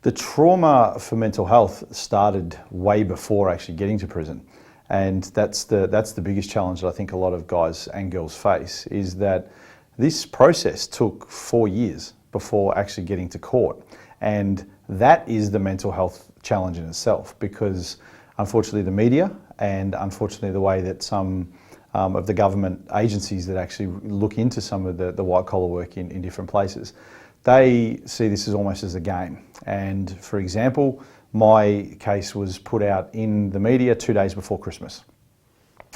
The trauma for mental health started way before actually getting to prison. And that's the biggest challenge that I think a lot of guys and girls face, is that this process took 4 years before actually getting to court. And that is the mental health challenge in itself, because unfortunately the media and unfortunately the way that some of the government agencies that actually look into some of the white collar work in different places, they see this as almost as a game. And for example, my case was put out in the media 2 days before Christmas.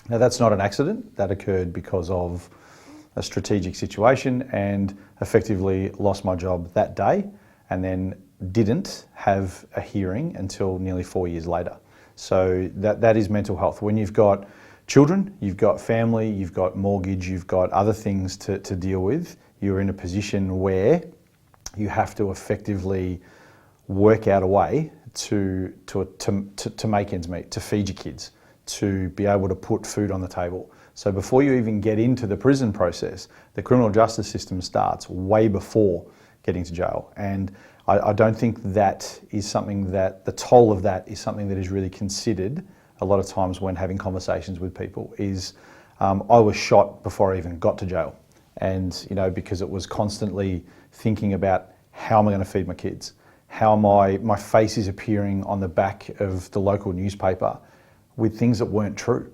Now that's not an accident, that occurred because of a strategic situation, and effectively lost my job that day and then didn't have a hearing until nearly 4 years later. So that is mental health. When you've got children, you've got family, you've got mortgage, you've got other things to deal with, you're in a position where you have to effectively work out a way to make ends meet, to feed your kids, to be able to put food on the table. So before you even get into the prison process, the criminal justice system starts way before getting to jail. And I don't think that is something that, the toll of that is something that is really considered a lot of times when having conversations with people. I was shot before I even got to jail. And, because it was constantly thinking about, how am I going to feed my kids? How my face is appearing on the back of the local newspaper with things that weren't true.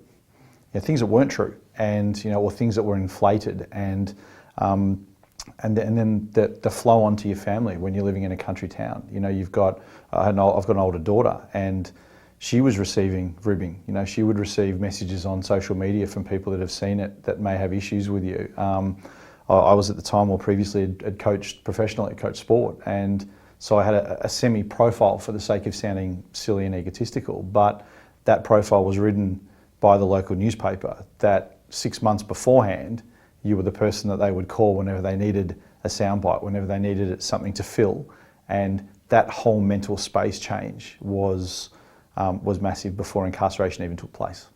Things that weren't true, and or things that were inflated, and then the flow onto your family when you're living in a country town. I've got an older daughter, and she was receiving ribbing. She would receive messages on social media from people that have seen it that may have issues with you. I was at the time, or previously, had coached professionally, coached sport, and so I had a semi-profile for the sake of sounding silly and egotistical, but that profile was written by the local newspaper that 6 months beforehand, you were the person that they would call whenever they needed a soundbite, whenever they needed something to fill. And that whole mental space change was massive before incarceration even took place.